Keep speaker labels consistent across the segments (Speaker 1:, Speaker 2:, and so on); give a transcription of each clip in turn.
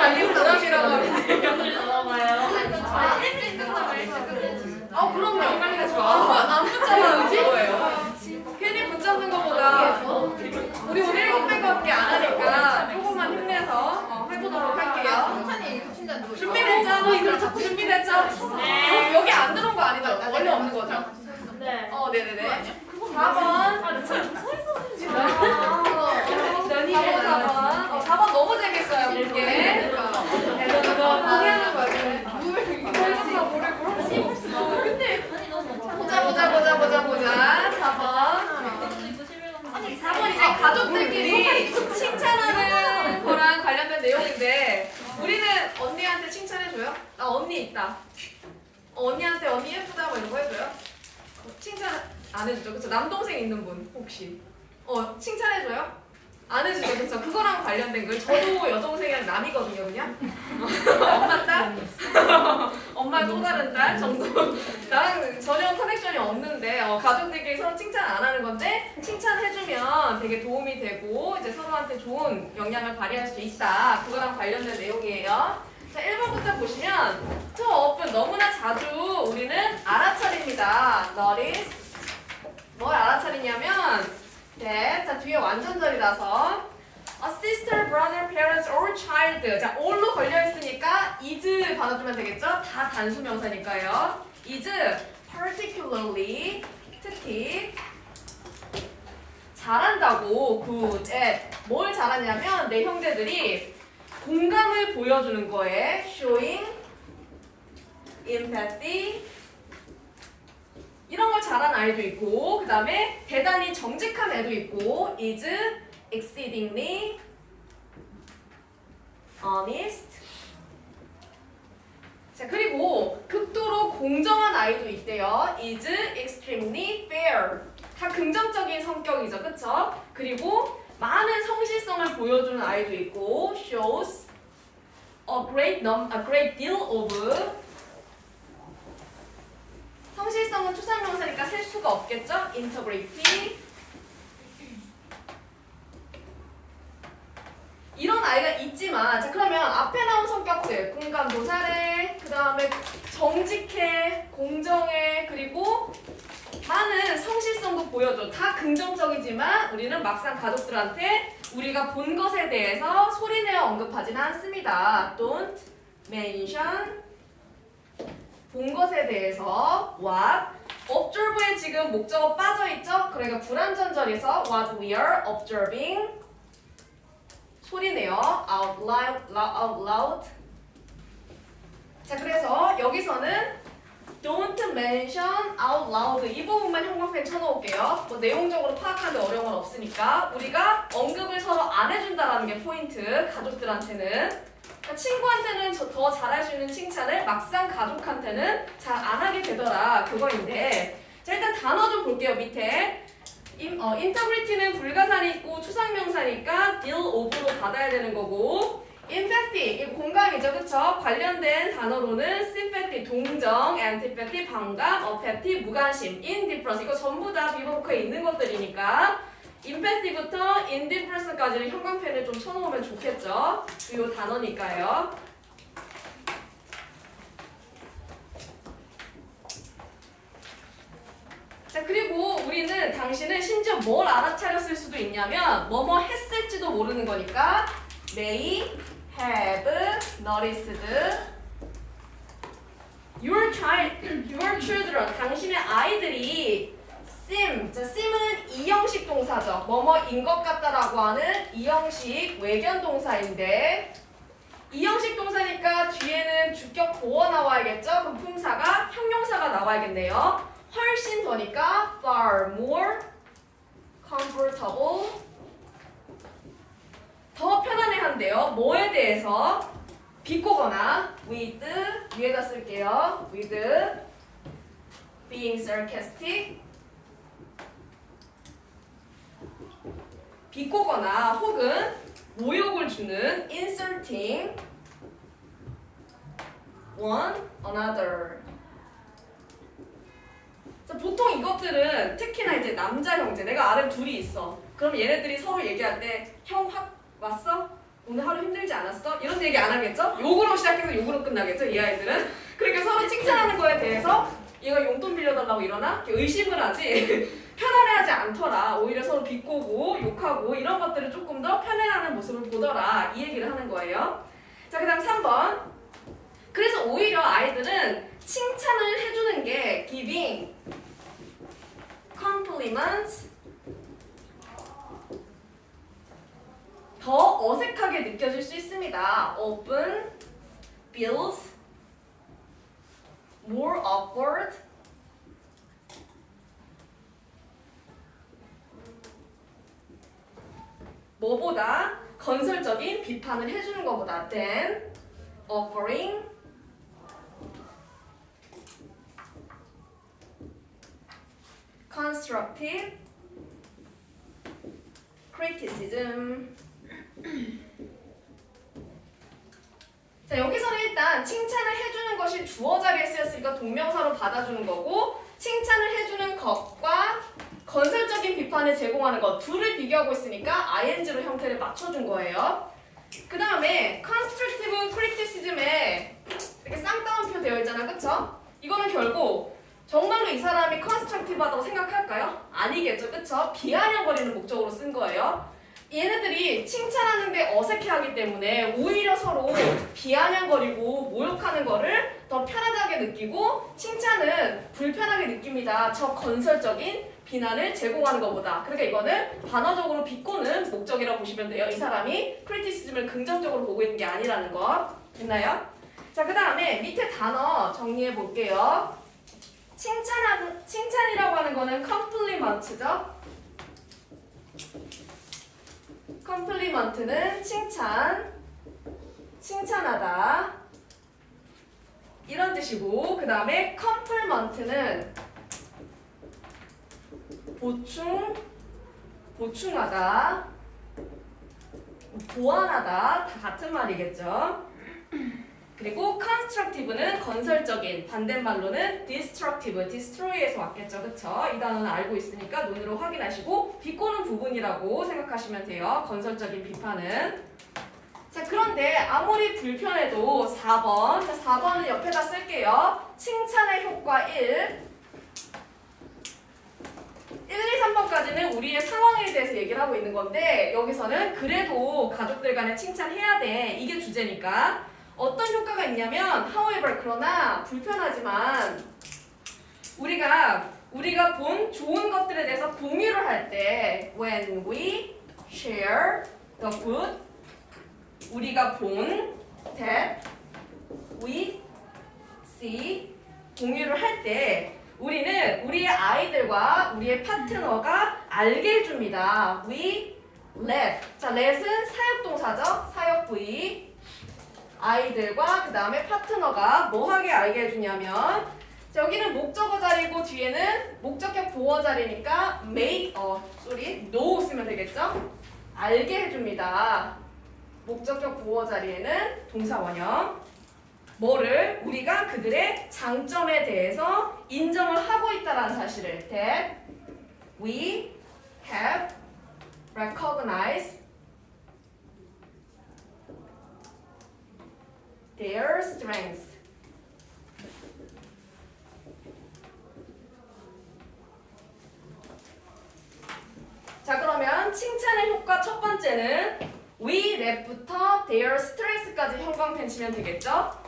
Speaker 1: 자기 부담이라고 하는데. 그럼요. 안 붙잡아도 그거예요. 괜히 붙잡는 것보다 우리 오늘 700밖에 안 하니까 조금만 힘내서 해보도록 할게요. 준비됐죠? 준비됐죠? 여기 안 들어온 거 아니죠? 원래 없는 거죠?
Speaker 2: 네.
Speaker 1: 네네네. 4번. 4번 너무 재밌어요, 그게. 포기하는 거지. 보자. 4번 이제 가족들끼리 칭찬하는 거랑 관련된 내용인데 우리는 언니한테 칭찬해줘요? 나 언니 있다. 언니한테 언니 예쁘다 뭐 이런 거 해줘요? 칭찬 안 해주죠? 그쵸? 남동생 있는 분 혹시 칭찬해줘요? 안 해주죠? 그쵸? 그거랑 관련된 걸 저도 여동생이랑 남이거든요 그냥 엄마 딸? 엄마 또 다른 딸 정도 나랑 전혀 커넥션이 없는데 가족들끼리 서로 칭찬 안 하는 건데 칭찬해주면 되게 도움이 되고 이제 서로한테 좋은 영향을 발휘할 수 있다 그거랑 관련된 내용이에요. 자 1번부터 보시면 to often 너무나 자주 우리는 알아차립니다. notice 뭘 알아차리냐면 자 뒤에 완전절이라서 a sister, brother, parents, or child 자 all로 걸려있으니까 is 받아주면 되겠죠? 다 단수명사니까요. is particularly 특히 잘한다고 good at 뭘 잘하냐면 내 형제들이 공감을 보여주는 거에 showing empathy 이런 걸 잘한 아이도 있고 그 다음에 대단히 정직한 애도 있고 is exceedingly honest 자 그리고 극도로 공정한 아이도 있대요. is extremely fair 다 긍정적인 성격이죠. 그쵸? 그리고 많은 성실성을 보여주는 아이도 있고 shows a great deal of 성실성은 추상명사니까 셀 수가 없겠죠? integrity 이런 아이가 있지만 자 그러면 앞에 나온 성격들 공감도 잘해 그 다음에 정직해 공정해 그리고 많은 성실성도 보여줘 다 긍정적이지만 우리는 막상 가족들한테 우리가 본 것에 대해서 소리내어 언급하지는 않습니다. Don't mention 본 것에 대해서 what observe에 지금 목적어 빠져있죠? 그러니까 불완전절에서 what we are observing 소리내요 out loud 자 그래서 여기서는 don't mention out loud 이 부분만 형광펜 쳐놓을게요. 뭐 내용적으로 파악하는데 어려운 건 없으니까 우리가 언급을 서로 안 해준다라는 게 포인트 가족들한테는 그러니까 친구한테는 더 잘할 수 있는 칭찬을 막상 가족한테는 잘 안 하게 되더라 그거인데 자 일단 단어 좀 볼게요. 밑에 인터그리티는 불가사리 있고 추상명사니까 deal of로 받아야 되는 거고 empathy 공감이죠. 그쵸? 관련된 단어로는 sympathy 동정, antipathy 방감, apathy 무관심, indifference 이거 전부 다 비버브크에 있는 것들이니까 empathy부터 indifference까지는 형광펜을 좀 쳐놓으면 좋겠죠. 이 단어니까요. 자 그리고 우리는 당신은 심지어 뭘 알아차렸을 수도 있냐면 뭐뭐 했을지도 모르는 거니까 may have noticed your children 당신의 아이들이 seem 자 seem은 이형식 동사죠. 뭐뭐인 것 같다라고 하는 이형식 외견 동사인데 이형식 동사니까 뒤에는 주격 보어 나와야겠죠. 그럼 품사가 형용사가 나와야겠네요. 훨씬 더니까 far more comfortable 더 편안해한대요. 뭐에 대해서? 비꼬거나 with 위에다 쓸게요. with being sarcastic 비꼬거나 혹은 모욕을 주는 insulting one another 보통 이것들은 특히나 이제 남자 형제 내가 아래 둘이 있어. 그럼 얘네들이 서로 얘기할 때 형 확 왔어? 오늘 하루 힘들지 않았어? 이런 얘기 안 하겠죠? 욕으로 시작해서 욕으로 끝나겠죠? 이 아이들은. 그러니까 서로 칭찬하는 거에 대해서 얘가 용돈 빌려달라고 이러나? 이렇게 의심을 하지 편안해하지 않더라. 오히려 서로 비꼬고 욕하고 이런 것들을 조금 더 편안해하는 모습을 보더라. 이 얘기를 하는 거예요. 자, 그 다음 3번. 그래서 오히려 아이들은 칭찬을 해주는 게 giving compliments 더 어색하게 느껴질 수 있습니다. often feels more awkward 뭐보다 건설적인 비판을 해주는 것보다 than offering constructive criticism. 자, 여기서는 일단 칭찬을 해주는 것이 주어 자리에 쓰였으니까 동명사로 받아주는 거고 칭찬을 해주는 것과 건설적인 비판을 제공하는 것 둘을 비교하고 있으니까 ing로 형태를 맞춰준 거예요. 그 다음에 constructive criticism에 이렇게 쌍따옴표 되어 있잖아, 그쵸? 이거는 결국 정말로 이 사람이 constructive하다고 생각할까요? 아니겠죠, 그쵸? 비아냥거리는 목적으로 쓴 거예요. 얘네들이 칭찬하는데 어색해하기 때문에 오히려 서로 비아냥거리고 모욕하는 거를 더 편하게 느끼고 칭찬은 불편하게 느낍니다. 저 건설적인 비난을 제공하는 것보다. 그러니까 이거는 반어적으로 비꼬는 목적이라고 보시면 돼요. 이 사람이 크리티시즘을 긍정적으로 보고 있는 게 아니라는 거. 됐나요? 자, 그 다음에 밑에 단어 정리해 볼게요. 칭찬이라고 하는 거는 compliment죠. 컴플리먼트는 칭찬하다 이런 뜻이고 그 다음에 컴플먼트는 보충하다 보완하다 다 같은 말이겠죠. 그리고 constructive는 건설적인 반대말로는 destructive, destroy에서 왔겠죠. 그쵸? 이 단어는 알고 있으니까 눈으로 확인하시고 비꼬는 부분이라고 생각하시면 돼요. 건설적인 비판은. 자, 그런데 아무리 불편해도 4번. 자, 4번은 옆에다 쓸게요. 칭찬의 효과 1. 1, 2, 3번까지는 우리의 상황에 대해서 얘기를 하고 있는 건데 여기서는 그래도 가족들 간에 칭찬해야 돼. 이게 주제니까. 어떤 효과가 있냐면 however 그러나 불편하지만 우리가 본 좋은 것들에 대해서 공유를 할 때 when we share the good 우리가 본 that we see 공유를 할 때 우리는 우리의 아이들과 우리의 파트너가 알게 해줍니다. we let 자 let은 사역동사죠. 사역 부위 아이들과 그 다음에 파트너가 뭐하게 알게 해주냐면 자, 여기는 목적어 자리고 뒤에는 목적격 보어 자리니까 make know 쓰면 되겠죠? 알게 해줍니다. 목적격 보어 자리에는 동사 원형 뭐를 우리가 그들의 장점에 대해서 인정을 하고 있다는 사실을 that we have recognized their strengths. 자, 그러면 칭찬의 효과 첫 번째는 we let부터 their strengths까지 형광펜 치면 되겠죠?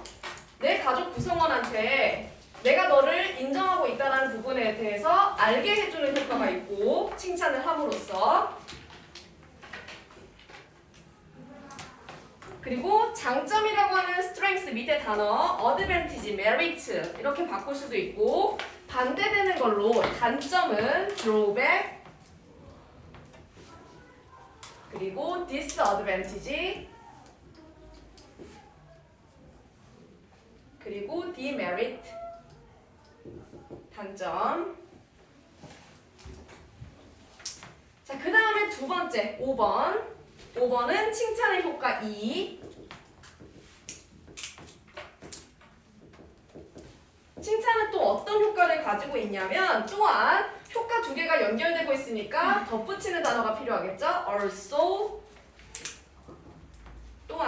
Speaker 1: 내 가족 구성원한테 내가 너를 인정하고 있다는 부분에 대해서 알게 해주는 효과가 있고 칭찬을 함으로써 그리고 장점이라고 하는 strength 밑에 단어 advantage, merit 이렇게 바꿀 수도 있고 반대되는 걸로 단점은 drawback 그리고 disadvantage 그리고 demerit 단점. 자, 그 다음에 두 번째 5번은 칭찬의 효과 2. 칭찬은 또 어떤 효과를 가지고 있냐면 또한 효과 두 개가 연결되고 있으니까 덧붙이는 단어가 필요하겠죠? also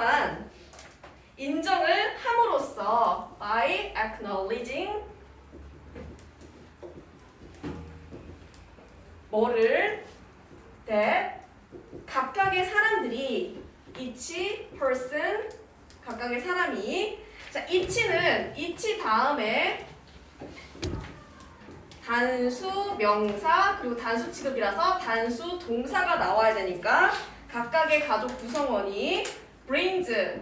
Speaker 1: 또한 인정을 함으로써 by acknowledging 뭐를 that 각각의 사람들이 each person 각각의 사람이 자 each는 each 다음에 단수 명사 그리고 단수 취급이라서 단수 동사가 나와야 되니까 각각의 가족 구성원이 brings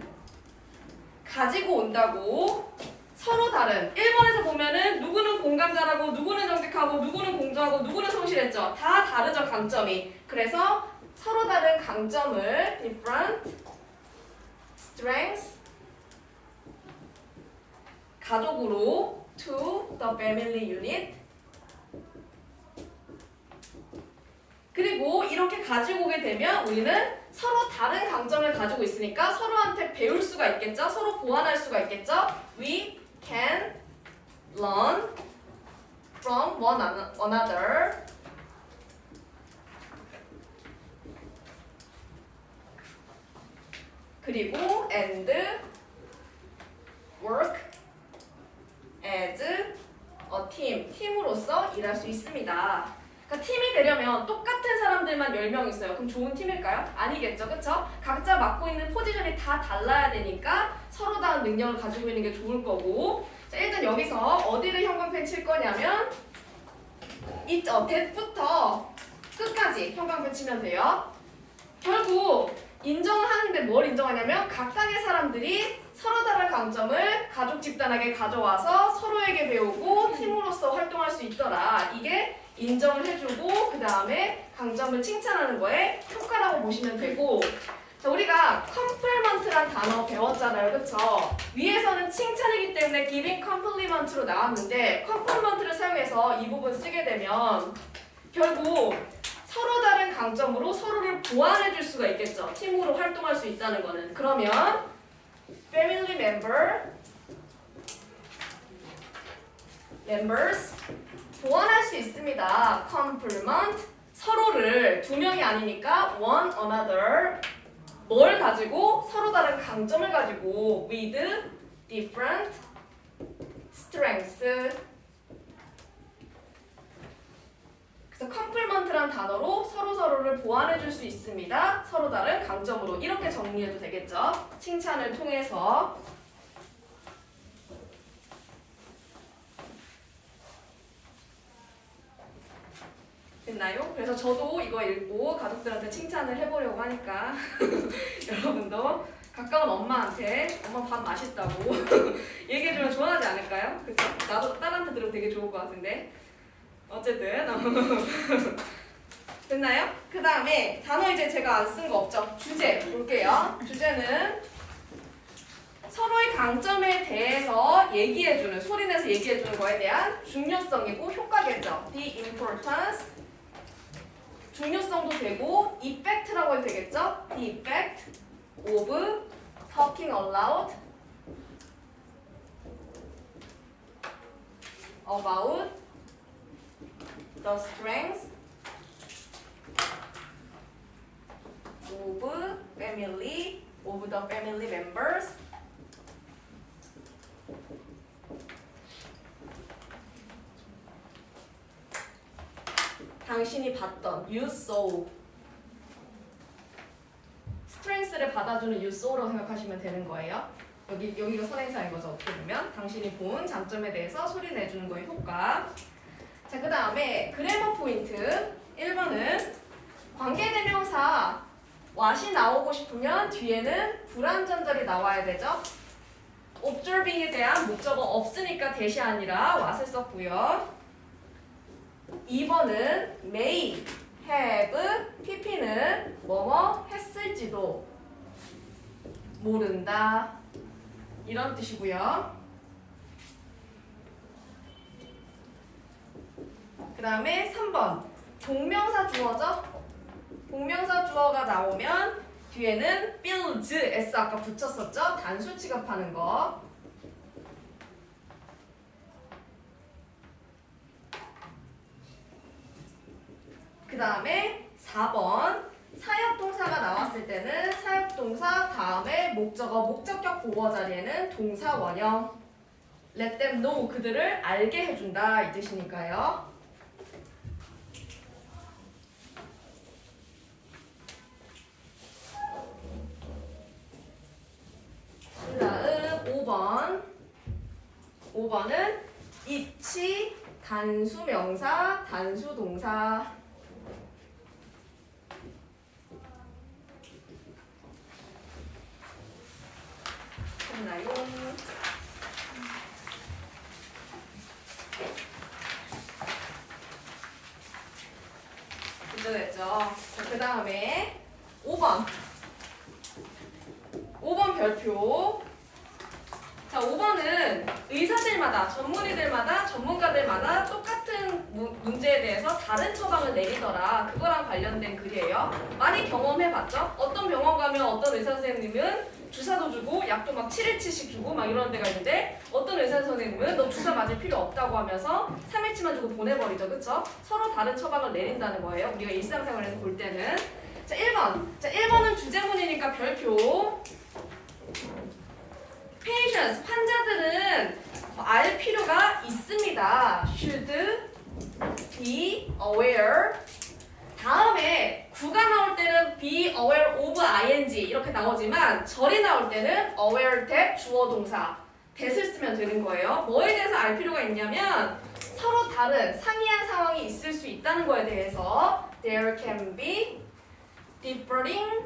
Speaker 1: 가지고 온다고 서로 다른 1번에서 보면은 누구는 공감자라고 누구는 정직하고 누구는 공정하고 누구는 성실했죠. 다 다르죠 강점이. 그래서 서로 다른 강점을 different strengths 가족으로 to the family unit 그리고 이렇게 가지고 오게 되면 우리는 서로 다른 강점을 가지고 있으니까 서로한테 배울 수가 있겠죠? 서로 보완할 수가 있겠죠? We can learn from one another. 그리고 and work as a team. 팀으로서 일할 수 있습니다. 그러니까 팀이 되려면 똑같은 사람들만 10명 있어요. 그럼 좋은 팀일까요? 아니겠죠. 그쵸? 각자 맡고 있는 포지션이 다 달라야 되니까 서로 다른 능력을 가지고 있는 게 좋을 거고 자, 일단 여기서 어디를 형광펜 칠 거냐면 that부터 끝까지 형광펜 치면 돼요. 결국 인정을 하는데 뭘 인정하냐면 각각의 사람들이 서로 다른 강점을 가족 집단에게 가져와서 서로에게 배우고 팀으로서 활동할 수 있더라. 이게 인정을 해주고 그 다음에 강점을 칭찬하는 거에 효과라고 보시면 되고 자, 우리가 compliment란 단어 배웠잖아요. 그쵸? 위에서는 칭찬이기 때문에 giving compliment로 나왔는데 compliment를 사용해서 이 부분 쓰게 되면 결국 서로 다른 강점으로 서로를 보완해 줄 수가 있겠죠. 팀으로 활동할 수 있다는 거는. 그러면 family members 보완할 수 있습니다. complement 서로를 두 명이 아니니까 one another 뭘 가지고 서로 다른 강점을 가지고 with different strengths 그래서 complement란 단어로 서로를 보완해 줄 수 있습니다. 서로 다른 강점으로 이렇게 정리해도 되겠죠. 칭찬을 통해서 됐나요? 그래서 저도 이거 읽고 가족들한테 칭찬을 해보려고 하니까 여러분도 가까운 엄마한테 엄마 밥 맛있다고 얘기해주면 좋아하지 않을까요? 그쵸? 나도 딸한테 들으면 되게 좋을 것 같은데 어쨌든 됐나요? 그 다음에 단어 이제 제가 안 쓴 거 없죠? 주제 볼게요. 주제는 서로의 강점에 대해서 얘기해주는 소리내서 얘기해주는 거에 대한 중요성이고 효과겠죠. The importance 중요성도 되고 effect라고 해도 되겠죠? The effect of talking aloud about the strengths of the family members 당신이 봤던 you saw strengths를 받아주는 you saw라고 생각하시면 되는 거예요. 여기가 선행사인 거죠. 어떻게 보면 당신이 본 장점에 대해서 소리 내주는 거의 효과. 자, 그 다음에 그래머 포인트 1번은 관계대명사 what이 나오고 싶으면 뒤에는 불완전절이 나와야 되죠. observing에 대한 목적어 없으니까 대시 아니라 what을 썼고요. 2번은 may, have, pp는 뭐뭐 했을지도 모른다 이런 뜻이고요. 그 다음에 3번 동명사 주어죠. 동명사 주어가 나오면 뒤에는 builds, s 아까 붙였었죠. 단수 취급하는 거. 그 다음에 4번 사역동사가 나왔을 때는 사역동사 동사 다음에 목적어 목적격 보어 자리에는 동사 원형 let them know 그들을 알게 해준다 이 뜻이니까요. 그 다음 5번은 입치 단수 명사 단수 동사 했나요? 됐죠? 그 다음에 5번 별표. 자, 5번은 의사들마다, 전문의들마다, 전문가들마다 똑같은 문제에 대해서 다른 처방을 내리더라. 그거랑 관련된 글이에요. 많이 경험해봤죠? 어떤 병원 가면 어떤 의사 선생님은 주사도 주고 약도 막 7일치씩 주고 막 이런 데가 있는데 어떤 의사 선생님은 너 주사 맞을 필요 없다고 하면서 3일치만 주고 보내버리죠. 그쵸? 서로 다른 처방을 내린다는 거예요. 우리가 일상생활에서 볼 때는. 자, 1번. 자, 1번은 주제문이니까 별표. patients, 환자들은 알 필요가 있습니다. should be aware. 다음에 구가 나올 때는 be aware of ing 이렇게 나오지만 절이 나올 때는 aware that 주어 동사 that을 쓰면 되는 거예요. 뭐에 대해서 알 필요가 있냐면 서로 다른 상이한 상황이 있을 수 있다는 거에 대해서 there can be differing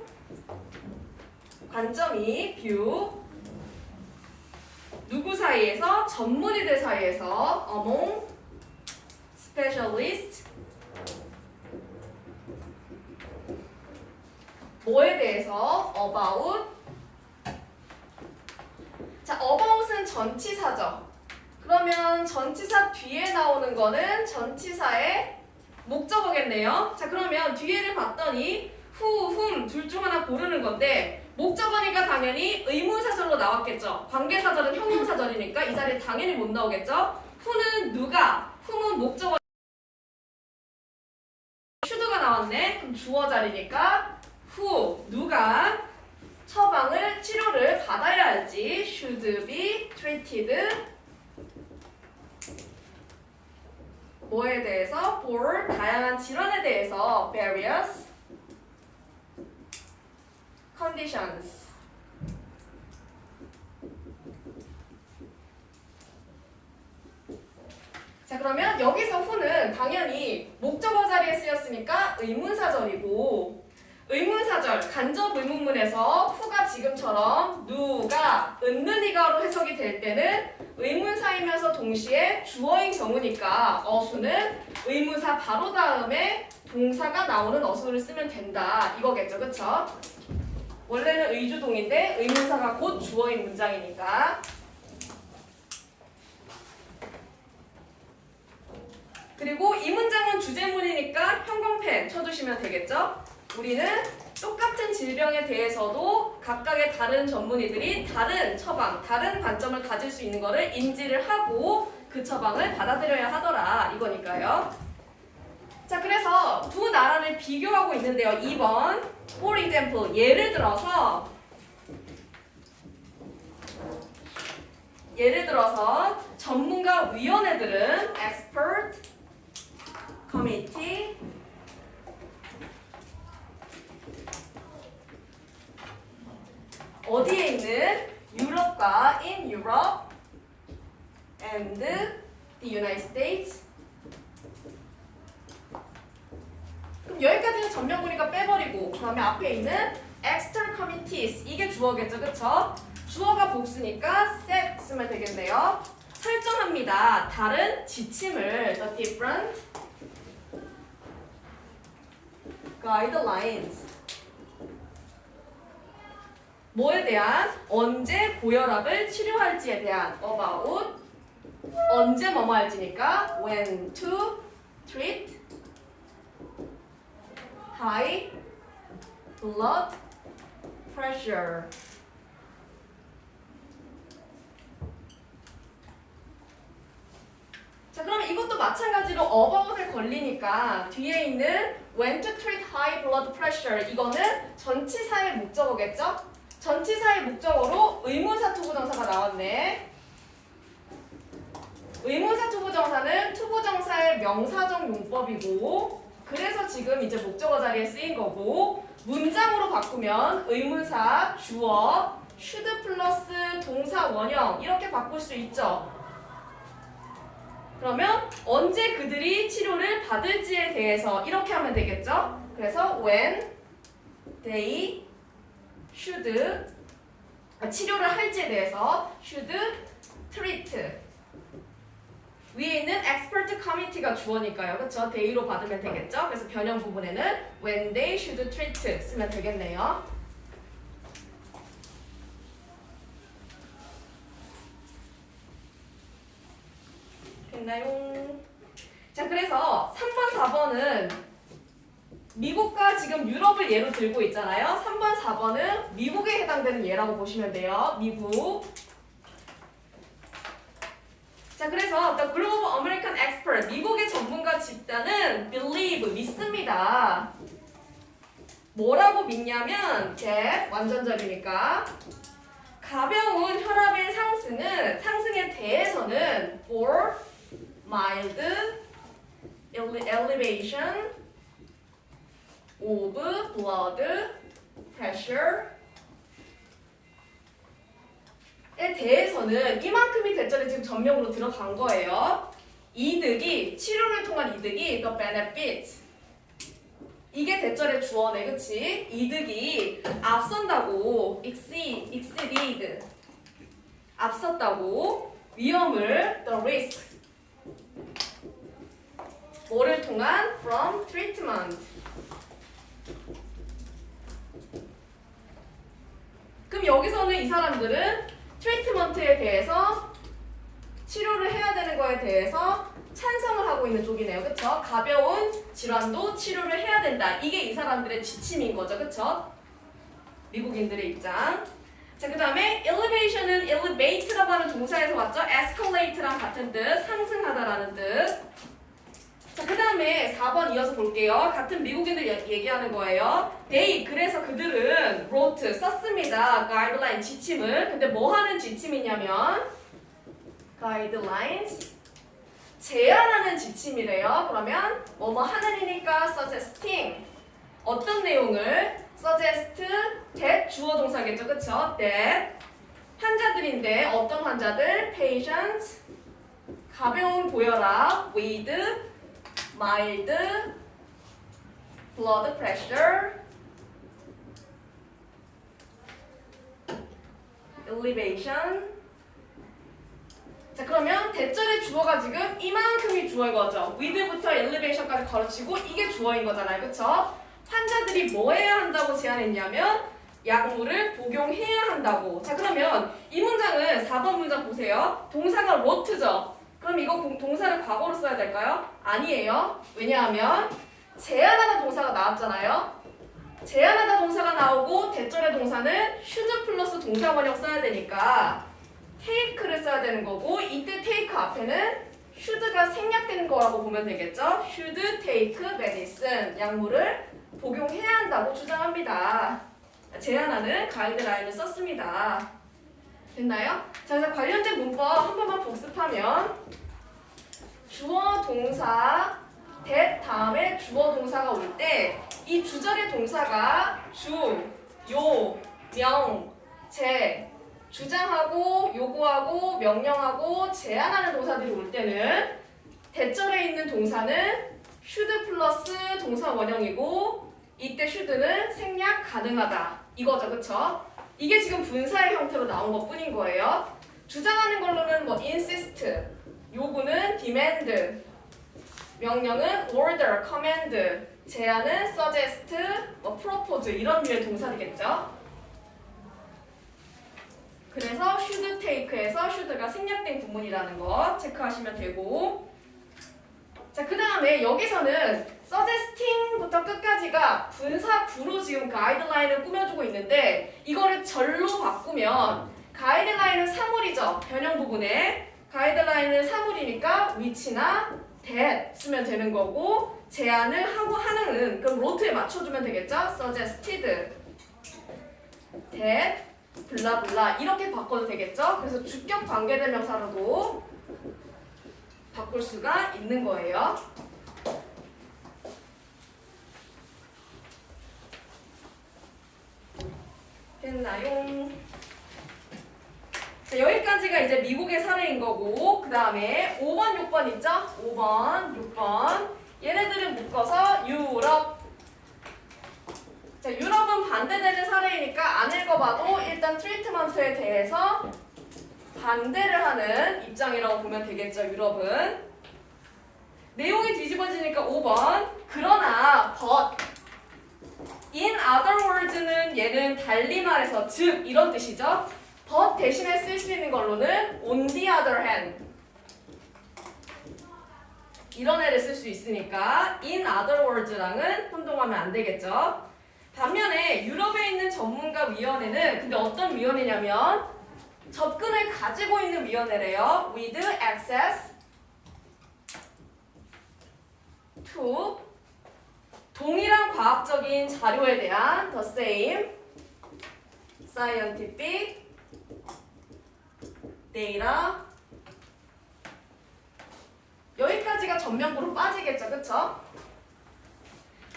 Speaker 1: 관점이 view 누구 사이에서? 전문의들 사이에서 among specialists 뭐에 대해서? about 자, about은 전치사죠. 그러면 전치사 뒤에 나오는 거는 전치사의 목적어겠네요. 자, 그러면 뒤에를 봤더니 who, whom 둘 중 하나 고르는 건데 목적어니까 당연히 의문사절로 나왔겠죠. 관계사절은 형용사절이니까 이 자리에 당연히 못 나오겠죠. who는 누가, whom은 목적어 should가 나왔네. 그럼 주어 자리니까 who, 누가 처방을, 치료를 받아야 할지 should be treated 뭐에 대해서? for 다양한 질환에 대해서 various conditions 자, 그러면 여기서 who는 당연히 목적어 자리에 쓰였으니까 의문사절이고 의문사절, 간접 의문문에서 who가 지금처럼 누가, 은는이가로 해석이 될 때는 의문사이면서 동시에 주어인 경우니까 어수는 의문사 바로 다음에 동사가 나오는 어수를 쓰면 된다 이거겠죠, 그쵸? 원래는 의주동인데 의문사가 곧 주어인 문장이니까. 그리고 이 문장은 주제문이니까 형광펜 쳐주시면 되겠죠? 우리는 똑같은 질병에 대해서도 각각의 다른 전문의들이 다른 처방, 다른 관점을 가질 수 있는 것을 인지를 하고 그 처방을 받아들여야 하더라 이거니까요. 자, 그래서 두 나라를 비교하고 있는데요. 2번 For example, 예를 들어서 전문가 위원회들은 expert committee 어디에 있는 유럽과 in Europe and the United States. 그럼 여기까지는 전명구니까 빼버리고 그다음에 앞에 있는 external committees 이게 주어겠죠, 그쵸? 주어가 복수니까 set 쓰면 되겠네요. 설정합니다. 다른 지침을 the different guidelines 뭐에 대한? 언제 고혈압을 치료할지에 대한 about 언제 뭐뭐 할지니까 when to treat high blood pressure 자, 그러면 이것도 마찬가지로 about에 걸리니까 뒤에 있는 when to treat high blood pressure 이거는 전치사의 목적어겠죠? 전치사의 목적어로 의문사 투부정사가 나왔네. 의문사 투부정사는 투부정사의 명사적 용법이고 그래서 지금 이제 목적어 자리에 쓰인 거고 문장으로 바꾸면 의문사, 주어, should 플러스 동사 원형 이렇게 바꿀 수 있죠. 그러면 언제 그들이 치료를 받을지에 대해서 이렇게 하면 되겠죠. 그래서 when they should 치료를 할지에 대해서 should treat 위에 있는 expert committee가 주어니까요. 그렇죠? they로 받으면 되겠죠. 그래서 변형 부분에는 when they should treat 쓰면 되겠네요. 됐나요? 자, 그래서 3번, 4번은 미국과 지금 유럽을 예로 들고 있잖아요. 3번, 4번은 미국에 해당되는 예라고 보시면 돼요. 미국. 자, 그래서 The Global American Expert, 미국의 전문가 집단은 believe, 믿습니다. 뭐라고 믿냐면 완전절이니까 가벼운 혈압의 상승에 대해서는 for mild elevation of blood pressure 에 대해서는 이만큼이 대절에 지금 전명으로 들어간 거예요. 이득이, 치료를 통한 이득이 the benefit. 이게 대절의 주어네, 그치? 이득이 앞선다고, exceeded. 앞섰다고, 위험을 the risk. 뭐를 통한? from treatment. 그럼 여기서는 이 사람들은 트리트먼트에 대해서 치료를 해야 되는 거에 대해서 찬성을 하고 있는 쪽이네요. 그쵸? 가벼운 질환도 치료를 해야 된다. 이게 이 사람들의 지침인 거죠. 그쵸? 미국인들의 입장. 자, 그 다음에 elevation은 elevate라고 하는 동사에서 왔죠? escalate랑 같은 뜻, 상승하다라는 뜻. 자, 그 다음에 4번 이어서 볼게요. 같은 미국인들 얘기하는 거예요. They, 그래서 그들은 wrote, 썼습니다. guideline, 지침을. 근데 뭐 하는 지침이냐면 guidelines, 제안하는 지침이래요. 그러면 뭐뭐 하는이니까 suggesting. 어떤 내용을? suggest, that, 주어 동사겠죠. 그쵸? that. 환자들인데 어떤 환자들? patients, 가벼운 고혈압, with, mild blood pressure, elevation. 자, 그러면 대절의 주어가 지금 이만큼이 주어인 거죠. with부터 elevation까지 걸치고 이게 주어인 거잖아요. 그쵸? 환자들이 뭐 해야 한다고 제안했냐면 약물을 복용해야 한다고. 자, 그러면 이 문장은 4번 문장 보세요. 동사가 wrote죠. 그럼 이거 동사를 과거로 써야 될까요? 아니에요. 왜냐하면 제안하다 동사가 나왔잖아요. 제안하다 동사가 나오고 대절의 동사는 should 플러스 동사 원형 써야 되니까 take를 써야 되는 거고 이때 take 앞에는 should가 생략되는 거라고 보면 되겠죠? should take medicine, 약물을 복용해야 한다고 주장합니다. 제안하는 가이드라인을 썼습니다. 됐나요? 자, 그래서 관련된 문법 한 번만 복습하면 주어 동사 that 다음에 주어 동사가 올 때 이 주절의 동사가 주, 요, 명, 제 주장하고 요구하고 명령하고 제안하는 동사들이 올 때는 대절에 있는 동사는 should 플러스 동사 원형이고 이때 should는 생략 가능하다 이거죠. 그쵸? 이게 지금 분사의 형태로 나온 것 뿐인 거예요. 주장하는 걸로는 뭐 insist, 요구는 demand, 명령은 order, command, 제안은 suggest, 뭐 propose 이런 류의 동사들이겠죠. 그래서 should take에서 should가 생략된 구문이라는 거 체크하시면 되고, 자, 그 다음에 여기서는 suggesting부터 끝까지가 분사 구로 지금 가이드라인을 꾸며주고 있는데 이거를 절로 바꾸면 가이드라인은 사물이죠. 변형 부분에 가이드라인은 사물이니까 which나 that 쓰면 되는 거고 제안을 하고 하는 그럼 로트에 맞춰주면 되겠죠. suggested, that 블라블라 이렇게 바꿔도 되겠죠? 그래서 주격 관계대명사로도 바꿀 수가 있는 거예요. 됐나요? 자, 여기까지가 이제 미국의 사례인 거고, 그 다음에 5번, 6번 있죠? 5번, 6번. 얘네들은 묶어서 유럽. 자, 유럽은 반대되는 사례이니까 안 읽어봐도 일단 트리트먼트에 대해서 반대를 하는 입장이라고 보면 되겠죠, 유럽은. 내용이 뒤집어지니까 5번. 그러나, but. in other words는 얘는 달리 말해서, 즉, 이런 뜻이죠. but 대신에 쓸 수 있는 걸로는 on the other hand. 이런 애를 쓸 수 있으니까 in other words랑은 혼동하면 안 되겠죠. 반면에 유럽에 있는 전문가위원회는 근데 어떤 위원회냐면 접근을 가지고 있는 위원회래요. with access to 동일한 과학적인 자료에 대한 the same scientific data. 여기까지가 전면부로 빠지겠죠, 그쵸?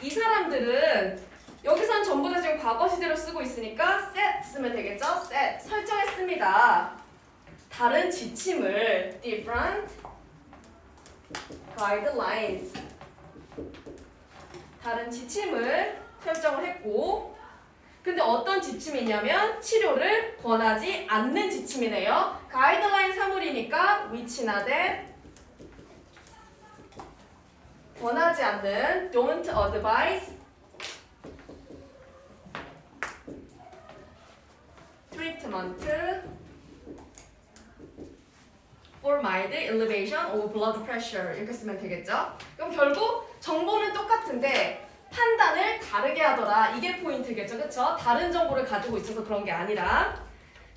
Speaker 1: 이 사람들은 여기선 전부 다 지금 과거 시제로 쓰고 있으니까 set 쓰면 되겠죠? set 설정했습니다. 다른 지침을 different guidelines 다른 지침을 설정을 했고, 근데 어떤 지침이냐면 치료를 권하지 않는 지침이네요. 가이드라인 사물이니까 which나 that 권하지 않는 don't advise treatment for mild elevation of blood pressure 이렇게 쓰면 되겠죠? 그럼 결국 정보는 똑같은데 판단을 다르게 하더라. 이게 포인트겠죠, 그쵸? 다른 정보를 가지고 있어서 그런 게 아니라.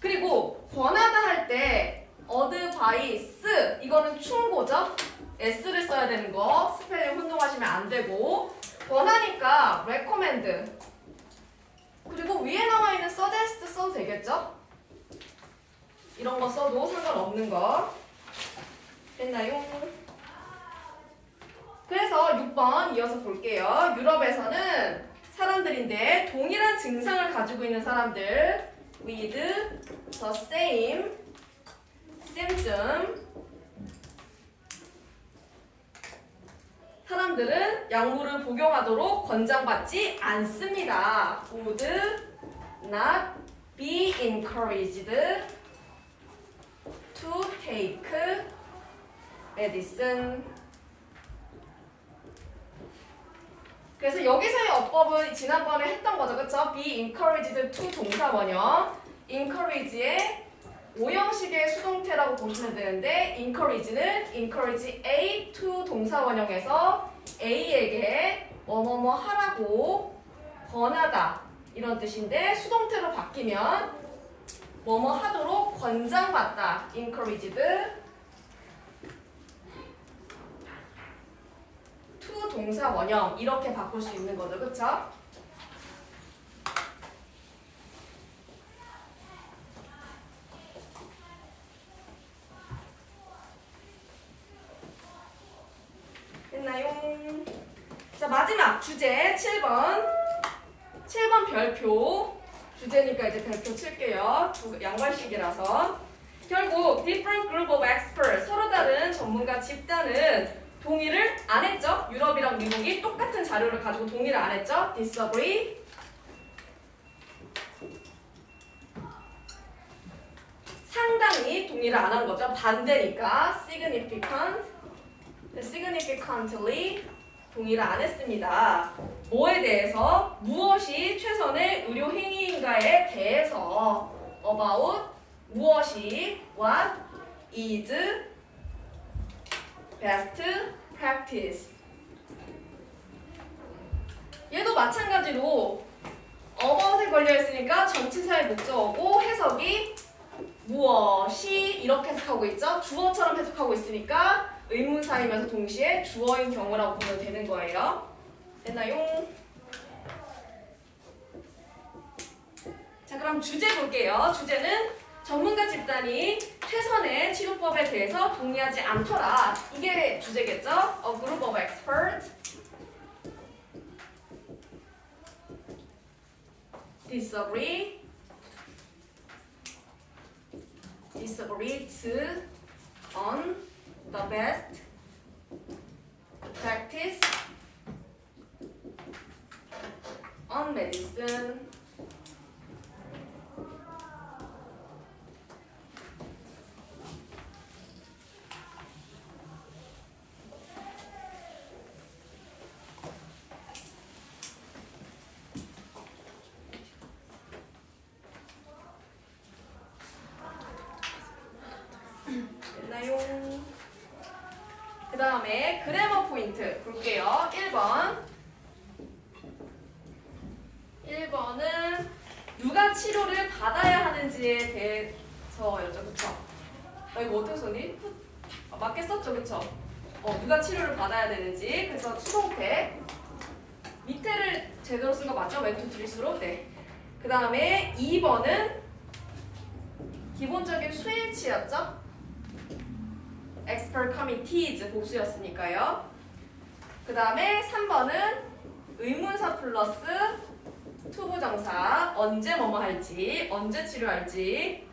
Speaker 1: 그리고 권하다 할 때 advice 이거는 충고죠? s를 써야 되는 거 스펠링 혼동하시면 안 되고, 권하니까 recommend 그리고 위에 나와 있는 suggest 써도 되겠죠? 이런 거 써도 상관없는 거. 됐나요? 그래서 6번 이어서 볼게요. 유럽에서는 사람들인데 동일한 증상을 가지고 있는 사람들 with the same symptom 사람들은 약물을 복용하도록 권장받지 않습니다. would not be encouraged to take medicine. 그래서 여기서의 어법은 지난번에 했던 거죠, 그쵸? be encouraged to 동사 원형, encourage의 오형식의 수동태라고 보시면 되는데, encourage는 encourage A to 동사 원형에서 A에게 뭐뭐뭐 하라고 권하다 이런 뜻인데, 수동태로 바뀌면 뭐뭐 하도록 권장받다 encouraged to 동사 원형 이렇게 바꿀 수 있는 거죠, 그쵸? 됐나요? 자, 마지막 주제 7번. 7번 별표. 주제니까 이제 별표 칠게요. 양괄식이라서. 결국 different group of experts 서로 다른 전문가 집단은 동의를 안 했죠? 유럽이랑 미국이 똑같은 자료를 가지고 동의를 안 했죠? disagree. 상당히 동의를 안 한 거죠. 반대니까 significantly 동의를 안 했습니다. 뭐에 대해서? 무엇이 최선의 의료 행위인가에 대해서. about 무엇이 what is best practice. 얘도 마찬가지로 about에 걸려있으니까 전치사의 목적어고 해석이 무엇이 이렇게 해석하고 있죠? 주어처럼 해석하고 있으니까 의문사이면서 동시에 주어인 경우라고 보면 되는 거예요. 됐나요? 자, 그럼 주제 볼게요. 주제는 전문가 집단이 최선의 치료법에 대해서 동의하지 않더라. 이게 주제겠죠? A group of experts disagree on the best practice on medicine. 됐나요? 그 다음에 그래머 포인트 볼게요. 1번은 누가 치료를 받아야 하는지에 대해서였죠. 그쵸? 나 이거 어떻게 썼니? 맞게 썼죠. 그쵸? 누가 치료를 받아야 되는지. 그래서 수동태 밑에를 제대로 쓴 거 맞죠? 왼쪽 줄일수록. 네. 그 다음에 2번은 기본적인 수일치였죠? expert committees 복수였으니까요. 그 다음에 3번은 의문사 플러스 투부정사 언제 뭐뭐 할지 언제 치료할지.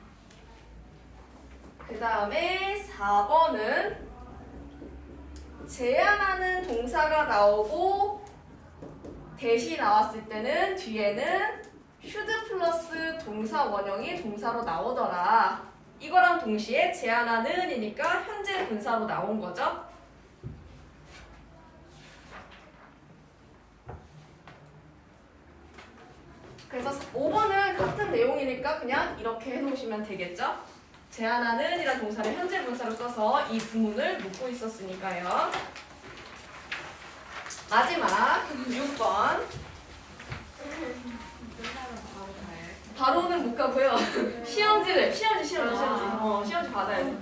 Speaker 1: 그 다음에 4번은 제안하는 동사가 나오고 대시 나왔을 때는 뒤에는 should 플러스 동사 원형이 동사로 나오더라. 이거랑 동시에 제안하는이니까 현재 분사로 나온 거죠. 그래서 5번은 같은 내용이니까 그냥 이렇게 해놓으시면 되겠죠. 제안하는 이란 동사를 현재 분사로 써서 이 부문을 묶고 있었으니까요. 마지막 6번. 바로는 못 가고요. 시험지 받아야죠.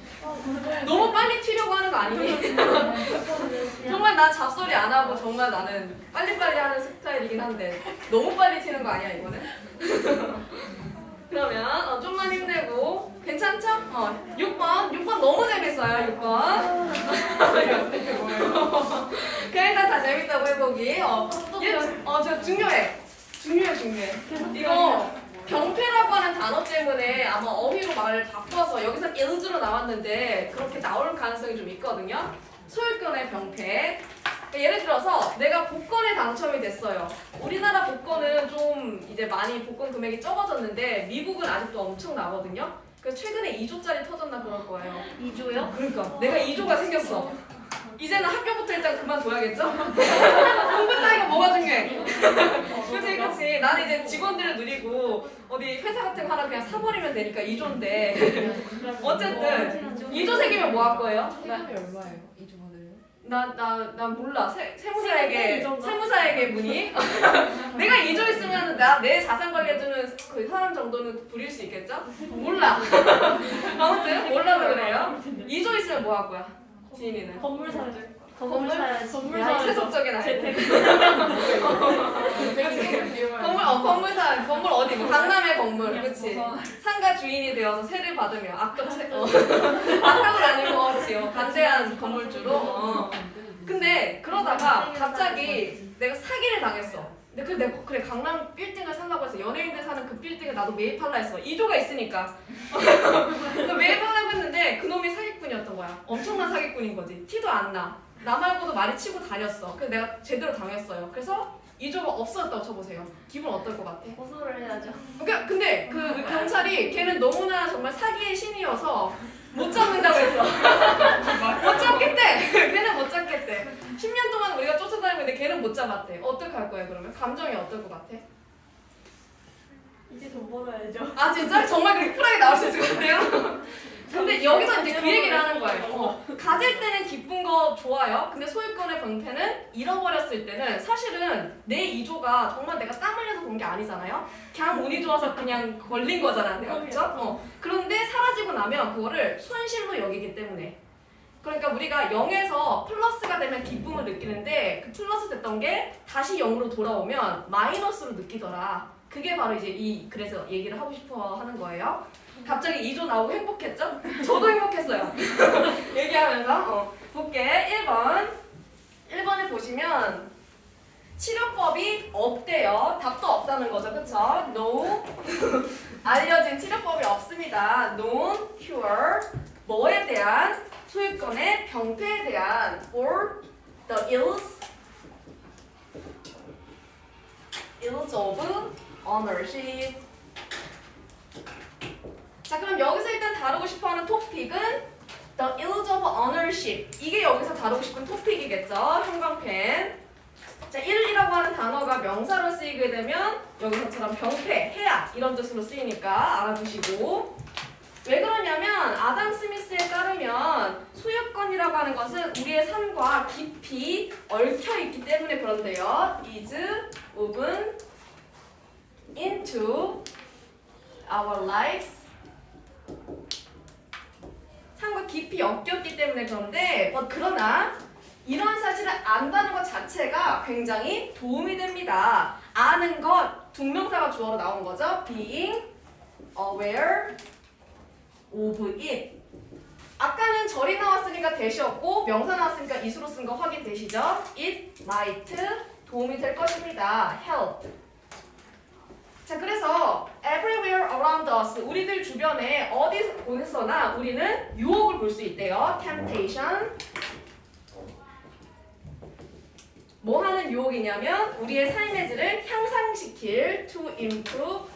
Speaker 1: 너무 빨리 튀려고 하는 거 아니니? 정말 나 잡소리 안 하고 정말 나는 빨리빨리 하는 스타일이긴 한데 너무 빨리 튀는 거 아니야 이거는? 그러면 좀만 힘내고 괜찮죠? 6번 너무 재밌어요. 6번. 그냥 일단 다 재밌다고 해보기. 저 중요해. 이거 병폐라고 하는 단어 때문에 아마 어휘로 말을 바꿔서 여기서 일주로 나왔는데 그렇게 나올 가능성이 좀 있거든요. 소유권의 병폐. 예를 들어서 내가 복권에 당첨이 됐어요. 우리나라 복권은 좀 이제 많이 복권 금액이 적어졌는데 미국은 아직도 엄청 나거든요. 그래서 최근에 2조짜리 터졌나 그럴 거예요.
Speaker 2: 2조요?
Speaker 1: 그러니까 내가 2조가 생겼어. 이제는 학교부터 일단 그만둬야겠죠? 공부 따위가 뭐가 중요해? 그치. 나는 이제 직원들을 누리고 어디 회사 같은 거 하나 그냥 사버리면 되니까 2조인데 어쨌든 2조 생기면 뭐 할 거예요?
Speaker 3: 세금이 얼마예요? 2조 받으려면?
Speaker 1: 난 몰라. 세무사에게 문의? 내가 2조 있으면 내 자산 관리해주는 그 사람 정도는 부릴 수 있겠죠? 몰라. 아무튼 몰라서 그래요. 2조 있으면 뭐 할 거야? 지인이는?
Speaker 2: 건물 사야지.
Speaker 1: 야, 세속적인 아이들. 건물 어디? 뭐 강남의 건물, 그렇지? 상가 주인이 되어서 세를 받으며 악하고 다니고 그렇지? 반대한 건물주로. 근데 그러다가 갑자기 내가 사기를 당했어. 근데 그래 강남 빌딩을 살라고 해서 연예인들 사는 그 빌딩에 나도 매입하려 했어. 2조가 있으니까. 매입하려고 했는데 그놈이 사기꾼이었던 거야. 엄청난 사기꾼인 거지. 티도 안 나. 나 말고도 많이 치고 다녔어. 그래서 내가 제대로 당했어요. 그래서 2조가 없어졌다고 쳐보세요. 기분 어떨 것 같아?
Speaker 2: 고소를 해야죠.
Speaker 1: 그러니까 근데 그 경찰이 걔는 너무나 정말 사기의 신이어서 못 잡는다고 했어. 못 잡겠대. 걔는 못 잡겠대. 10년 동안 우리가 쫓아다니고 있는데 걔는 못 잡았대. 어떻게 할 거야 그러면? 감정이 어떨 것 같아?
Speaker 2: 이제 돈 벌어야죠.
Speaker 1: 아 진짜? 정말 그렇게 쿨하게 나올 수 있을 것 같아요? 근데 여기서 이제 그 얘기를 하는 거예요. 가질 때는 기쁜 거 좋아요. 근데 소유권의 방패는 잃어버렸을 때는 사실은 내 2조가 정말 내가 땀 흘려서 본 게 아니잖아요. 그냥 운이 좋아서 그냥 걸린 거잖아, 내가 그죠? 그런데 사라지고 나면 그거를 손실로 여기기 때문에. 그러니까 우리가 0에서 플러스가 되면 기쁨을 느끼는데 그 플러스 됐던 게 다시 0으로 돌아오면 마이너스로 느끼더라. 그게 바로 이제 그래서 얘기를 하고 싶어 하는 거예요. 갑자기 2조 나오고 행복했죠? 저도 행복했어요. 얘기하면서 볼게. 1번에 보시면 치료법이 없대요. 답도 없다는 거죠. 그쵸? No. 알려진 치료법이 없습니다. Known cure. 뭐에 대한? 소유권의 병폐에 대한 for the ills of ownership. 자, 그럼 여기서 일단 다루고 싶어하는 토픽은 the ills of ownership. 이게 여기서 다루고 싶은 토픽이겠죠. 형광펜. 자, ill이라고 하는 단어가 명사로 쓰이게 되면 여기서처럼 병폐, 해악 이런 뜻으로 쓰이니까 알아두시고. 왜 그러냐면 아담 스미스에 따르면 소유권이라고 하는 것은 우리의 삶과 깊이 얽혀 있기 때문에 그런데요. is woven into our lives. 삶과 깊이 엮였기 때문에 그런데 그러나 이런 사실을 안다는 것 자체가 굉장히 도움이 됩니다. 아는 것, 동명사가 주어로 나온 거죠. Being aware of it. 아까는 절이 나왔으니까 대시였고 명사 나왔으니까 이수로 쓴 거 확인되시죠? It might 도움이 될 것입니다. Help. 자, 그래서 everywhere around us, 우리들 주변에 어디서나 우리는 유혹을 볼 수 있대요. Temptation. 뭐 하는 유혹이냐면 우리의 삶의 질을 향상시킬 to improve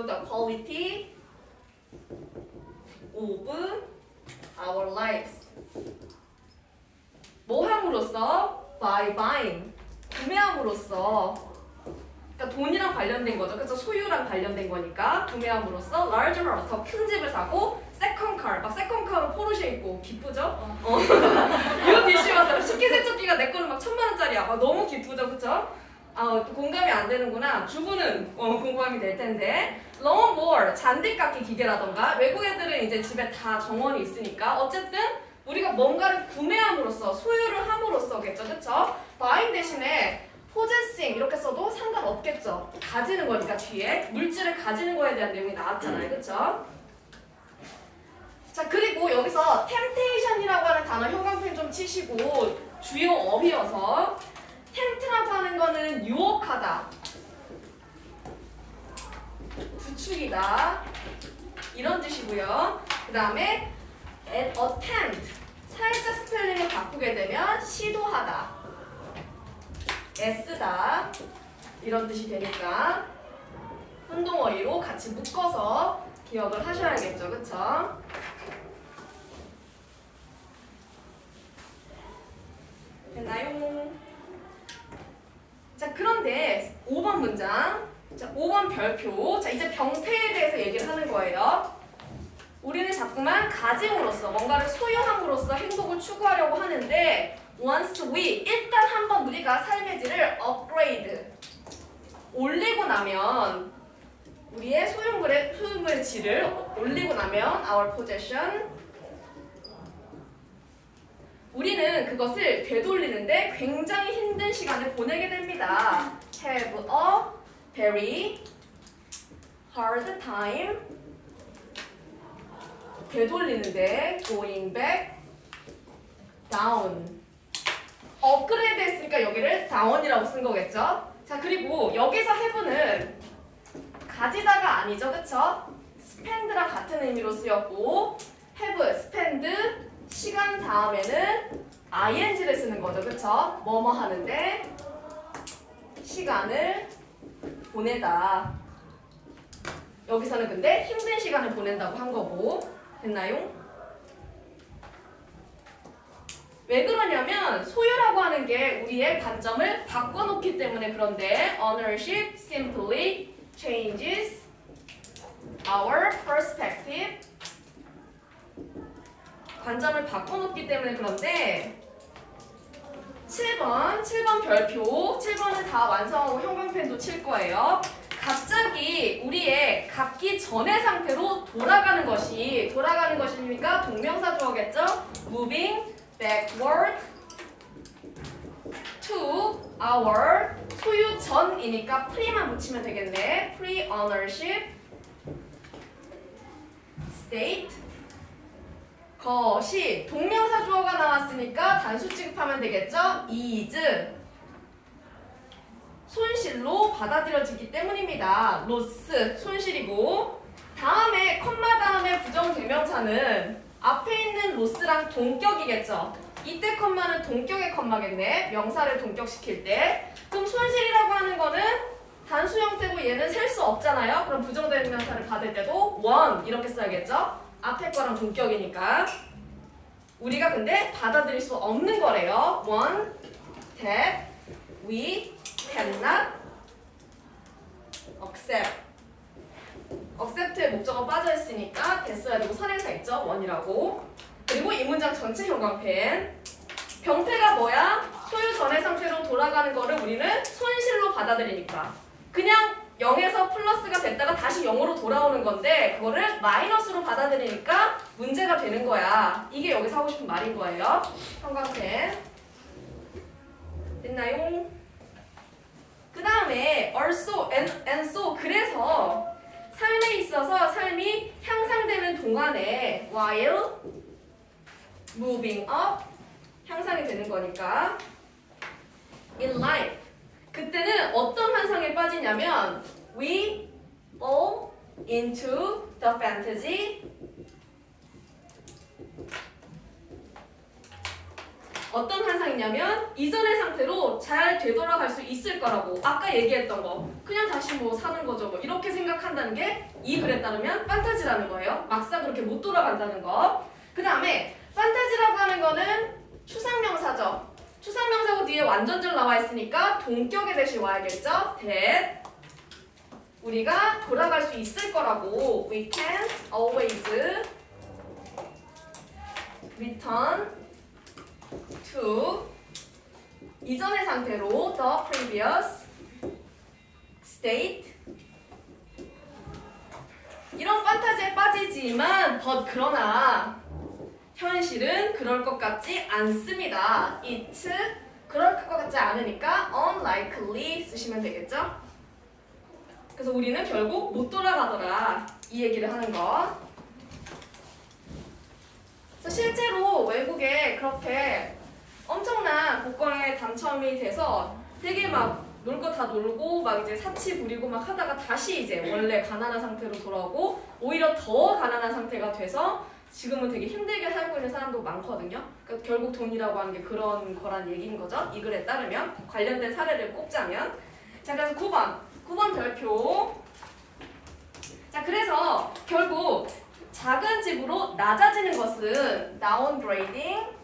Speaker 1: the quality of our lives. 뭐 함으로써? by buying. 구매함으로써. 그러니까 돈이랑 관련된 거죠. 그래서 소유랑 관련된 거니까 구매함으로써 larger house, 더 큰 집을 사고 second car, 막 second car로 포르쉐 있고 기쁘죠? 이거 DC 봤어요. 식기세척기가 내 거는 막 1,000,000원짜리야. 너무 기쁘죠, 그쵸? 공감이 안 되는구나. 주부는 공감이 될 텐데. lawnmower, 잔디깎기 기계라던가 외국 애들은 이제 집에 다 정원이 있으니까 어쨌든 우리가 뭔가를 구매함으로써 소유를 함으로써겠죠, 그쵸? buying 대신에 possessing 이렇게 써도 상관없겠죠. 가지는 거니까 뒤에 물질을 가지는 거에 대한 내용이 나왔잖아요, 그쵸? 자, 그리고 여기서 temptation이라고 하는 단어 형광펜 좀 치시고 주요 어휘여서 tempt라고 하는 거는 유혹하다, 부추기다 이런 뜻이고요. 그 다음에 attempt 살짝 스펠링을 바꾸게 되면 시도하다, 애쓰다 이런 뜻이 되니까 혼동어휘로 같이 묶어서 기억을 하셔야겠죠, 그쵸? 됐나요? 자, 그런데 5번 문장. 자, 5번 별표. 자, 이제 병폐에 대해서 얘기를 하는 거예요. 우리는 자꾸만 가짐으로써 뭔가를 소유함으로써 행복을 추구하려고 하는데 once we 일단 한번 우리가 삶의 질을 업그레이드 올리고 나면 우리의 소유물의 질을 올리고 나면 our possession 우리는 그것을 되돌리는데 굉장히 힘든 시간을 보내게 됩니다. Have a very hard time. 되돌리는데 going back down. 업그레이드 했으니까 여기를 down이라고 쓴 거겠죠? 자, 그리고 여기서 have는 가지다가 아니죠, 그쵸? spend랑 같은 의미로 쓰였고 have, spend 시간 다음에는 ing를 쓰는 거죠, 그쵸? 뭐뭐 하는데 시간을 보내다. 여기서는 근데 힘든 시간을 보낸다고 한 거고. 됐나요? 왜 그러냐면 소유라고 하는 게 우리의 관점을 바꿔놓기 때문에 그런데 ownership simply changes our perspective. 관점을 바꿔놓기 때문에 그런데 7번 별표 7번은 다 완성하고 형광펜도 칠 거예요. 갑자기 우리의 갖기 전의 상태로 돌아가는 것이니까 동명사 주어겠죠? Moving backward to our 소유 전이니까 pre만 붙이면 되겠네. pre-ownership state 것이 동명사 주어가 나왔으니까 단수 취급하면 되겠죠? is 손실로 받아들여지기 때문입니다. loss 손실이고 다음에 컴마 다음에 부정대명사는 앞에 있는 loss랑 동격이겠죠? 이때 컴마는 동격의 컴마겠네. 명사를 동격시킬 때. 그럼 손실이라고 하는 거는 단수 형태고 얘는 셀 수 없잖아요. 그럼 부정대명사를 받을 때도 one 이렇게 써야겠죠? 앞에 거랑 동격이니까. 우리가 근데 받아들일 수 없는 거래요. one that we cannot accept. accept의 목적어 빠져있으니까 됐어야 되고 선행사 있죠? one이라고. 그리고 이 문장 전체 형광펜. 병폐가 뭐야? 소유 전의 상태로 돌아가는 거를 우리는 손실로 받아들이니까. 그냥 0에서 플러스가 됐다가 다시 0으로 돌아오는 건데 그거를 마이너스로 받아들이니까 문제가 되는 거야. 이게 여기서 하고 싶은 말인 거예요. 형광펜. 됐나요? 그 다음에 also and so 그래서 삶에 있어서 삶이 향상되는 동안에 while moving up 향상이 되는 거니까 in life 그때는 어떤 환상에 빠지냐면 we fall into the fantasy 어떤 환상이냐면 이전의 상태로 잘 되돌아갈 수 있을 거라고 아까 얘기했던 거 그냥 다시 뭐 사는 거죠 뭐 이렇게 생각한다는 게 이 글에 따르면 판타지라는 거예요. 막상 그렇게 못 돌아간다는 거. 그 다음에 판타지라고 하는 거는 추상명사죠. 추상명사고 뒤에 완전절 나와 있으니까 동격의 대신 와야겠죠. that 우리가 돌아갈 수 있을 거라고 we can always return to 이전의 상태로 the previous state 이런 판타지에 빠지지만 but 그러나 현실은 그럴 것 같지 않습니다. It 그럴 것 같지 않으니까 unlikely 쓰시면 되겠죠? 그래서 우리는 결국 못 돌아가더라 이 얘기를 하는 거. 그래서 실제로 외국에 그렇게 엄청난 복권에 당첨이 돼서 되게 막 놀 거 다 놀고 막 이제 사치 부리고 막 하다가 다시 이제 원래 가난한 상태로 돌아오고 오히려 더 가난한 상태가 돼서 지금은 되게 힘들게 살고 있는 사람도 많거든요. 그러니까 결국 돈이라고 하는 게 그런 거란 얘기인 거죠. 이 글에 따르면 관련된 사례를 꼽자면 자 그래서 9번 별표 자 그래서 결국 작은 집으로 낮아지는 것은 downgrading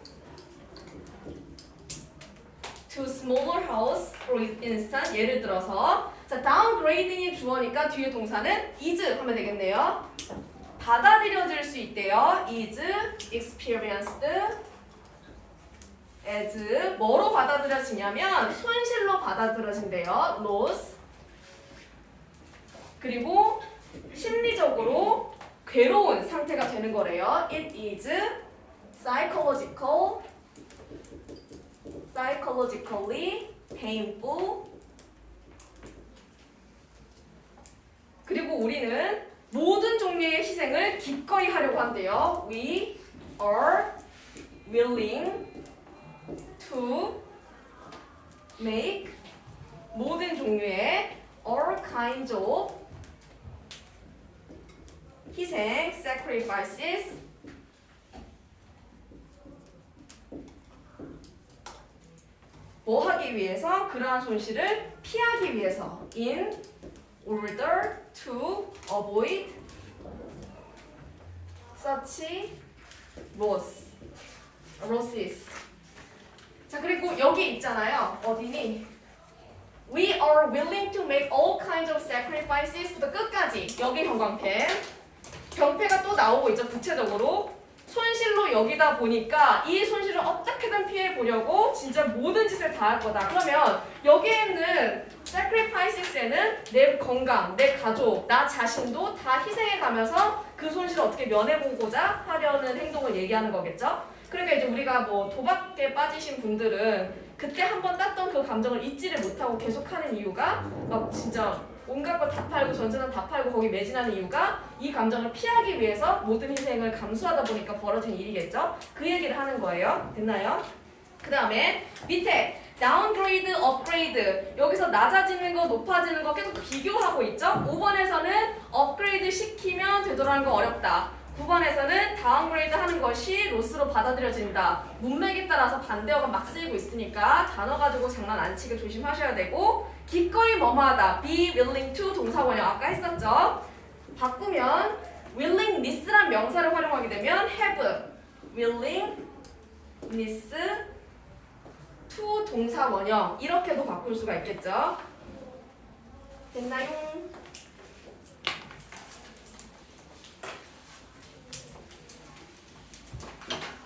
Speaker 1: to smaller house for instance 예를 들어서 자 downgrading이 주어니까 뒤에 동사는 is 하면 되겠네요. 받아들여질 수 있대요. is experienced as 뭐로 받아들여지냐면 손실로 받아들여진대요. loss 그리고 심리적으로 괴로운 상태가 되는 거래요. It is psychologically painful 그리고 우리는 모든 종류의 희생을 기꺼이 하려고 한대요. We are willing to make 모든 종류의 all kinds of 희생, sacrifices 뭐 하기 위해서? 그러한 손실을 피하기 위해서 in order to avoid such losses 자 그리고 여기 있잖아요. 어디니? We are willing to make all kinds of sacrifices 부터 끝까지 여기 형광펜 병폐가 또 나오고 있죠. 구체적으로 손실로 여기다 보니까 이 손실을 어떻게든 피해 보려고 진짜 모든 짓을 다 할 거다. 그러면 여기에 있는 sacrifices에는 내 건강, 내 가족, 나 자신도 다 희생해 가면서 그 손실을 어떻게 면해보고자 하려는 행동을 얘기하는 거겠죠. 그러니까 이제 우리가 뭐 도박에 빠지신 분들은 그때 한번 땄던 그 감정을 잊지를 못하고 계속하는 이유가 막 진짜 온갖 거 다 팔고 전세는 다 팔고 거기 매진하는 이유가 이 감정을 피하기 위해서 모든 희생을 감수하다 보니까 벌어진 일이겠죠? 그 얘기를 하는 거예요. 됐나요? 그 다음에 밑에 다운그레이드, 업그레이드 여기서 낮아지는 거, 높아지는 거 계속 비교하고 있죠? 5번에서는 업그레이드 시키면 되돌아가는 거 어렵다. 9번에서는 다운그레이드 하는 것이 로스로 받아들여진다. 문맥에 따라서 반대어가 막 쓰이고 있으니까 단어 가지고 장난 안 치게 조심하셔야 되고 기꺼이 뭐뭐하다. be willing to 동사원형 아까 했었죠? 바꾸면 willingness란 명사를 활용하게 되면 have willingness to 동사원형 이렇게도 바꿀 수가 있겠죠? 됐나요?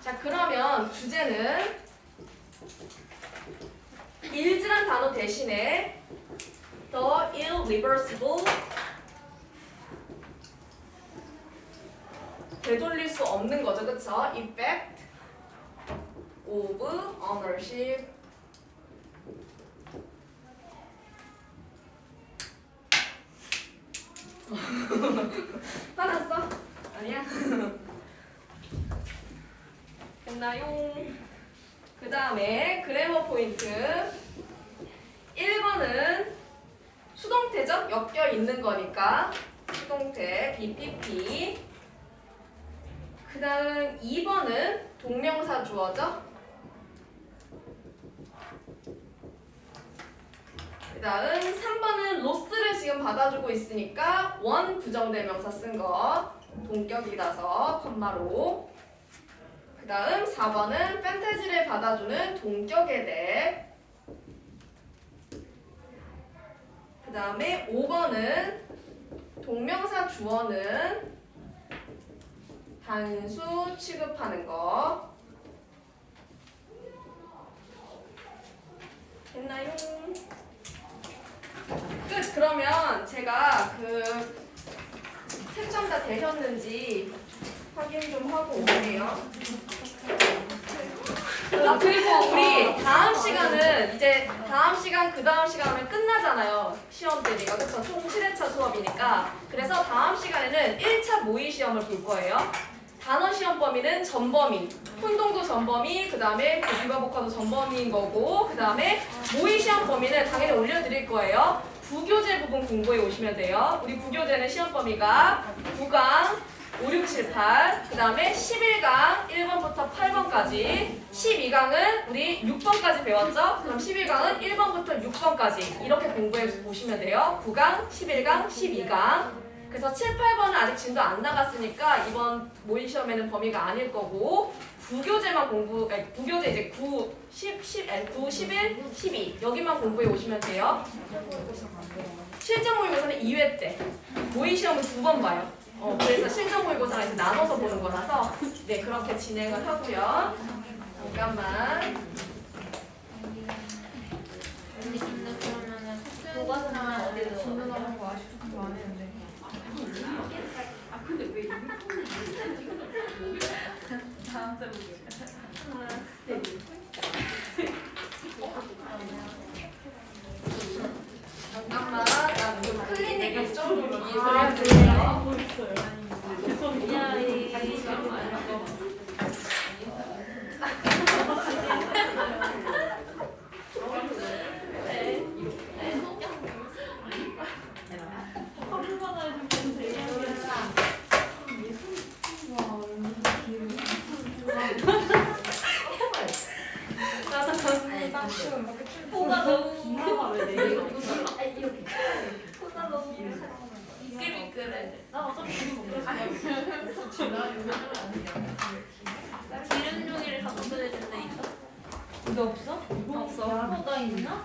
Speaker 1: 자 그러면 주제는 일즈란 단어 대신에 the irreversible 되돌릴 수 없는 거죠, 그쵸? effect of ownership 화났어? 아니야? 됐나요? 그 다음에 그래머 포인트 1번은 수동태죠? 엮여 있는 거니까 수동태 BPP 그 다음 2번은 동명사 주어죠? 그 다음 3번은 로스를 지금 받아주고 있으니까 원 부정대명사 쓴 거 동격이라서 컴마로 그 다음 4번은 판타지를 받아주는 동격에 대해 그 다음에 5번은 동명사 주어는 단수 취급하는 거 됐나요? 끝! 그러면 제가 그 채점 다 되셨는지 확인 좀 하고 올게요. 그리고 우리 다음 시간은 이제 다음 시간 그 다음 시간은 끝나잖아요. 시험 대비가 그쵸? 총 7회차 수업이니까 그래서 다음 시간에는 1차 모의 시험을 볼 거예요. 단어 시험 범위는 전범위, 혼동도 전범위, 그 다음에 비바복화도 전범위인 거고 그 다음에 모의 시험 범위는 당연히 올려드릴 거예요. 부교재 부분 공부해 오시면 돼요. 우리 부교재는 시험 범위가 9강 5, 6, 7, 8, 그 다음에 11강 1번부터 8번까지 12강은 우리 6번까지 배웠죠? 그럼 11강은 1번부터 6번까지 이렇게 공부해 보시면 돼요. 9강, 11강, 12강 그래서 7, 8번은 아직 진도 안 나갔으니까 이번 모의 시험에는 범위가 아닐 거고 부교재만 부교재 이제 9, 9, 11, 12 여기만 공부해 오시면 돼요. 실전 모의고사는 2회 때 모의 시험은 2번 봐요. 그래서 실전 모의고사가 이제 나눠서 보는 거라서 네 그렇게 진행을 하고요. 잠깐만.
Speaker 3: 교과서만 어디로 진도하는 거 아쉽게 안 했는데.
Speaker 2: 근데 왜 이거 다음 때 보게.
Speaker 1: 잠깐만 나좀 클리닉 일정으로 이해를 해야 돼요.
Speaker 2: 코가 너무 코가 너무 미끌미끌해. 나 어차피 기름 먹고 기름 종이를 갖다 써야 된다니까.
Speaker 3: 이거 없어?
Speaker 2: 없어.
Speaker 3: 코가 있나?